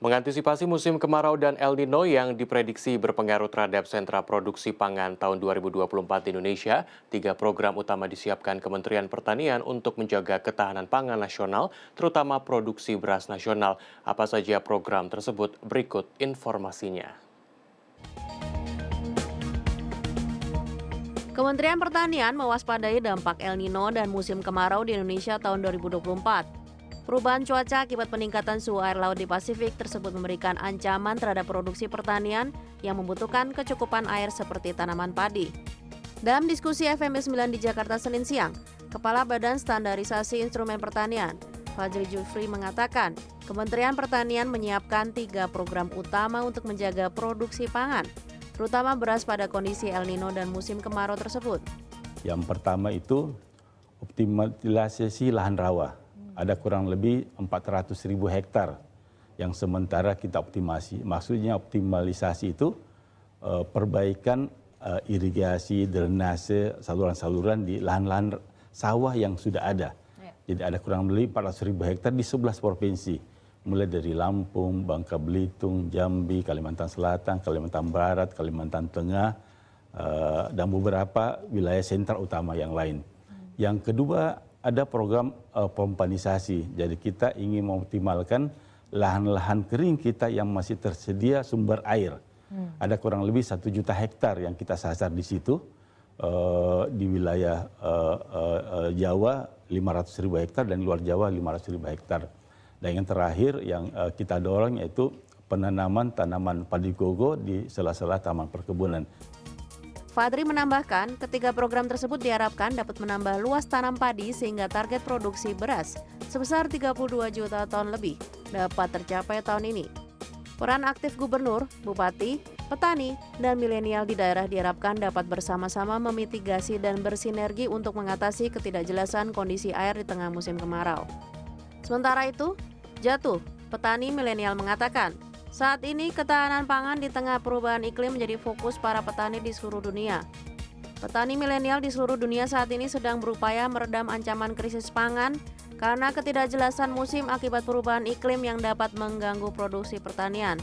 Mengantisipasi musim kemarau dan El Nino yang diprediksi berpengaruh terhadap sentra produksi pangan tahun 2024 di Indonesia, 3 program utama disiapkan Kementerian Pertanian untuk menjaga ketahanan pangan nasional, terutama produksi beras nasional. Apa saja program tersebut? Berikut informasinya. Kementerian Pertanian mewaspadai dampak El Nino dan musim kemarau di Indonesia tahun 2024. Perubahan cuaca akibat peningkatan suhu air laut di Pasifik tersebut memberikan ancaman terhadap produksi pertanian yang membutuhkan kecukupan air seperti tanaman padi. Dalam diskusi FMB 9 di Jakarta Senin siang, Kepala Badan Standarisasi Instrumen Pertanian, Fajri Jufri mengatakan, Kementerian Pertanian menyiapkan 3 program utama untuk menjaga produksi pangan, terutama beras pada kondisi El Nino dan musim kemarau tersebut. Yang pertama itu optimalisasi lahan rawa. Ada kurang lebih 400.000 hektar yang sementara kita optimasi. Maksudnya optimalisasi itu perbaikan irigasi, drainase, saluran-saluran di lahan-lahan sawah yang sudah ada. Jadi ada kurang lebih 400.000 hektar di 11 provinsi. Mulai dari Lampung, Bangka Belitung, Jambi, Kalimantan Selatan, Kalimantan Barat, Kalimantan Tengah, dan beberapa wilayah sentral utama yang lain. Yang kedua, ada program pompanisasi. Jadi kita ingin mengoptimalkan lahan-lahan kering kita yang masih tersedia sumber air. Ada kurang lebih 1 juta hektar yang kita sasar di situ. Di wilayah Jawa 500.000 hektar dan luar Jawa 500.000 hektar. Dan yang terakhir yang kita dorong yaitu penanaman tanaman padi gogo di sela-sela taman perkebunan. Fadri menambahkan, ketiga program tersebut diharapkan dapat menambah luas tanam padi sehingga target produksi beras sebesar 32 juta ton lebih dapat tercapai tahun ini. Peran aktif gubernur, bupati, petani, dan milenial di daerah diharapkan dapat bersama-sama memitigasi dan bersinergi untuk mengatasi ketidakjelasan kondisi air di tengah musim kemarau. Sementara itu, Jatuh, petani milenial mengatakan, saat ini ketahanan pangan di tengah perubahan iklim menjadi fokus para petani di seluruh dunia. Petani milenial di seluruh dunia saat ini sedang berupaya meredam ancaman krisis pangan karena ketidakjelasan musim akibat perubahan iklim yang dapat mengganggu produksi pertanian.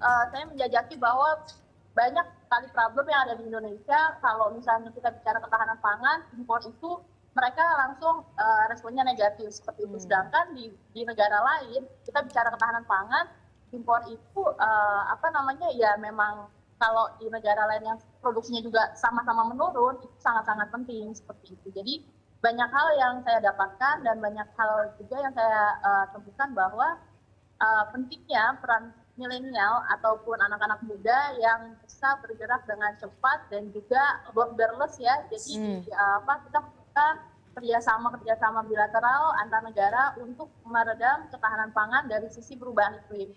Saya menjajaki bahwa banyak sekali problem yang ada di Indonesia. Kalau misalnya kita bicara ketahanan pangan, impor itu mereka langsung responnya negatif seperti itu. Sedangkan di negara lain kita bicara ketahanan pangan, impor itu ya memang kalau di negara lain yang produksinya juga sama-sama menurun itu sangat-sangat penting seperti itu. Jadi banyak hal yang saya dapatkan dan banyak hal juga yang saya temukan bahwa pentingnya peran milenial ataupun anak-anak muda yang bisa bergerak dengan cepat dan juga borderless ya. Jadi kita kerjasama bilateral antar negara untuk meredam ketahanan pangan dari sisi perubahan iklim.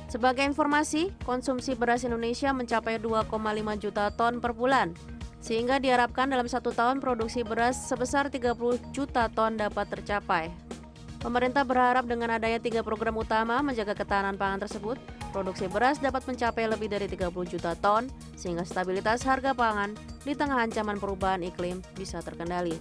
Sebagai informasi, konsumsi beras Indonesia mencapai 2,5 juta ton per bulan, sehingga diharapkan dalam 1 tahun produksi beras sebesar 30 juta ton dapat tercapai. Pemerintah berharap dengan adanya 3 program utama menjaga ketahanan pangan tersebut, produksi beras dapat mencapai lebih dari 30 juta ton, sehingga stabilitas harga pangan di tengah ancaman perubahan iklim bisa terkendali.